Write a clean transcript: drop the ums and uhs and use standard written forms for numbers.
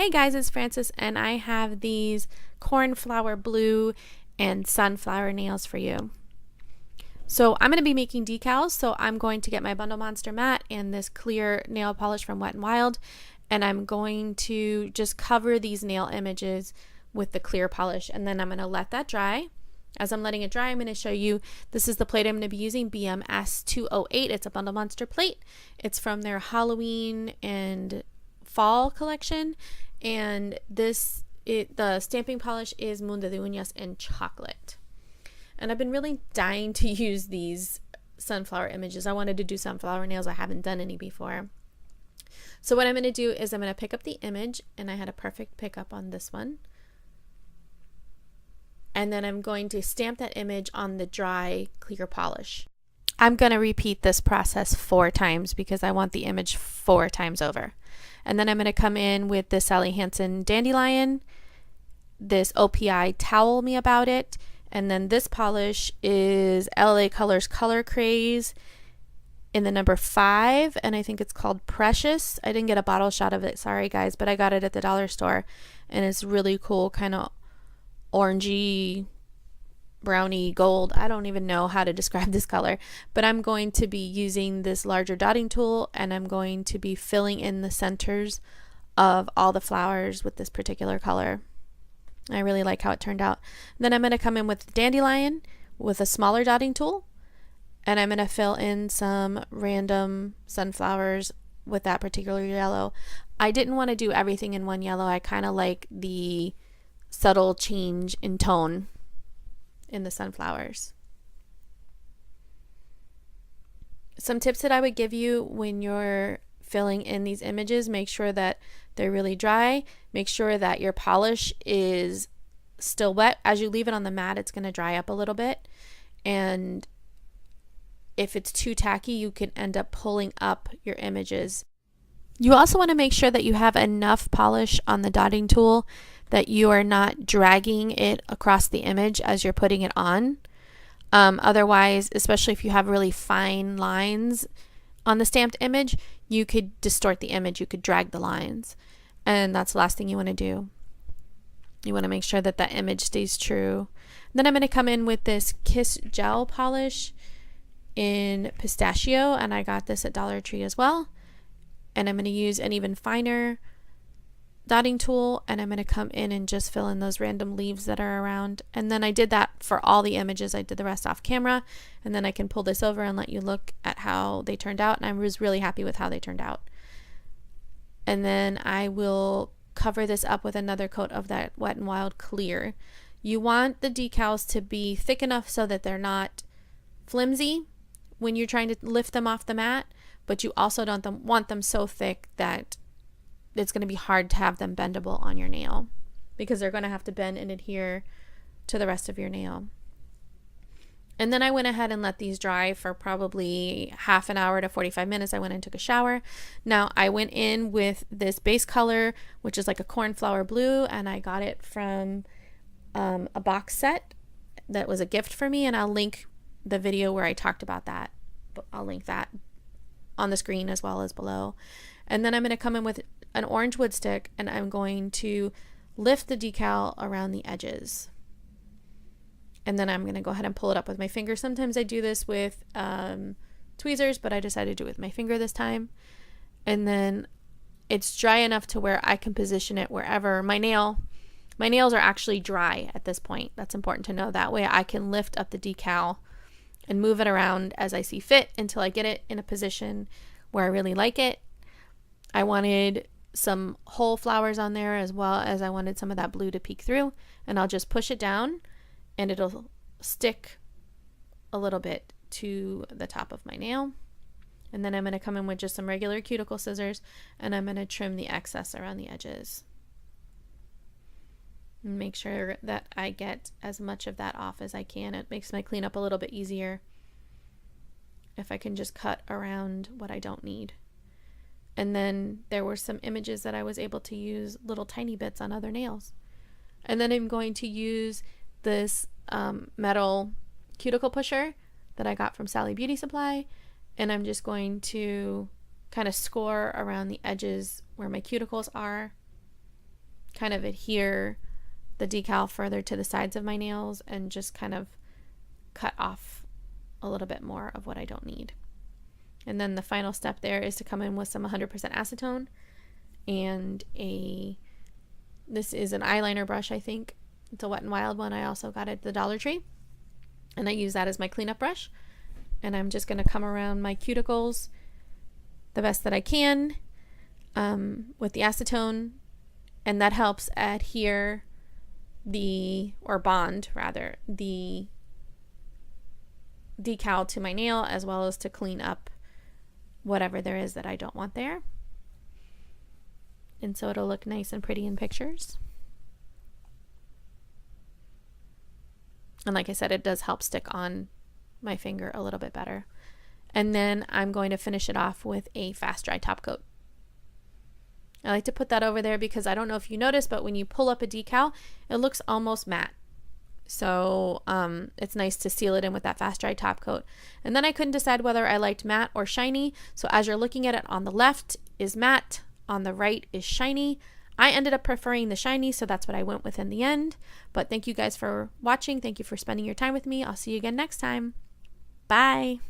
Hey guys, it's Frances and I have these Cornflower Blue and Sunflower nails for you. So I'm going to be making decals, so I'm going to get my Bundle Monster mat and this clear nail polish from Wet n Wild, and I'm going to just cover these nail images with the clear polish, and then I'm going to let that dry. As I'm letting it dry, I'm going to show you, this is the plate I'm going to be using, BMS 208. It's a Bundle Monster plate. It's from their Halloween and fall collection, and the stamping polish is Mundo de Unas in chocolate. And I've been really dying to use these sunflower images. I wanted to do sunflower nails. I haven't done any before. So what I'm going to do is I'm going to pick up the image, and I had a perfect pickup on this one. And then I'm going to stamp that image on the dry clear polish. I'm going to repeat this process 4 times because I want the image 4 times over. And then I'm going to come in with this Hansen Dandelion, this OPI Towel Me About It, and then this polish is LA Colors Color Craze in the number 5, and I think it's called Precious. I didn't get a bottle shot of it, sorry guys, but I got it at the dollar store, and it's really cool, kind of orangey, brownie gold. I don't even know how to describe this color, but I'm going to be using this larger dotting tool, and I'm going to be filling in the centers of all the flowers with this particular color. I really like how it turned out. Then I'm going to come in with Dandelion with a smaller dotting tool, and I'm going to fill in some random sunflowers with that particular yellow. I didn't want to do everything in one yellow. I kind of like the subtle change in tone in the sunflowers. Some tips that I would give you when you're filling in these images: make sure that they're really dry, make sure that your polish is still wet. As you leave it on the mat, it's going to dry up a little bit, and if it's too tacky, you can end up pulling up your images. You also want to make sure that you have enough polish on the dotting tool that you are not dragging it across the image as you're putting it on. Otherwise, especially if you have really fine lines on the stamped image, you could distort the image, you could drag the lines, and that's the last thing you want to do. You want to make sure that that image stays true. Then I'm going to come in with this Kiss gel polish in Pistachio, and I got this at Dollar Tree as well. And I'm going to use an even finer dotting tool, and I'm going to come in and just fill in those random leaves that are around. And then I did that for all the images. I did the rest off camera, and then I can pull this over and let you look at how they turned out, and I was really happy with how they turned out. And then I will cover this up with another coat of that Wet n Wild clear. You want the decals to be thick enough so that they're not flimsy when you're trying to lift them off the mat, but you also don't want them so thick that it's going to be hard to have them bendable on your nail, because they're going to have to bend and adhere to the rest of your nail. And then I went ahead and let these dry for probably half an hour to 45 minutes. I went and took a shower. Now I went in with this base color, which is like a cornflower blue, and I got it from a box set that was a gift for me, and I'll link the video where I talked about that. I'll link that on the screen as well as below. And then I'm going to come in with an orange wood stick, and I'm going to lift the decal around the edges. And then I'm going to go ahead and pull it up with my finger. Sometimes I do this with tweezers, but I decided to do it with my finger this time. And then it's dry enough to where I can position it wherever my nails are actually dry at this point. That's important to know. That way I can lift up the decal and move it around as I see fit until I get it in a position where I really like it. I wanted some whole flowers on there, as well as I wanted some of that blue to peek through, and I'll just push it down and it'll stick a little bit to the top of my nail. And then I'm going to come in with just some regular cuticle scissors, and I'm going to trim the excess around the edges. Make sure that I get as much of that off as I can. It makes my cleanup a little bit easier if I can just cut around what I don't need. And then there were some images that I was able to use little tiny bits on other nails. And then I'm going to use this metal cuticle pusher that I got from Sally Beauty Supply, and I'm just going to kind of score around the edges where my cuticles are kind of adhere the decal further to the sides of my nails and just kind of cut off a little bit more of what I don't need. And then the final step there is to come in with some 100% acetone and this is an eyeliner brush, I think. It's a Wet n Wild one. I also got it at the Dollar Tree. And I use that as my cleanup brush. And I'm just going to come around my cuticles the best that I can with the acetone. And that helps adhere bond the decal to my nail, as well as to clean up whatever there is that I don't want there. And so it'll look nice and pretty in pictures. And like I said, it does help stick on my finger a little bit better. And then I'm going to finish it off with a fast dry top coat. I like to put that over there because I don't know if you noticed, but when you pull up a decal, it looks almost matte. So it's nice to seal it in with that fast dry top coat. And then I couldn't decide whether I liked matte or shiny. So as you're looking at it, on the left is matte, on the right is shiny. I ended up preferring the shiny, so that's what I went with in the end. But thank you guys for watching. Thank you for spending your time with me. I'll see you again next time. Bye.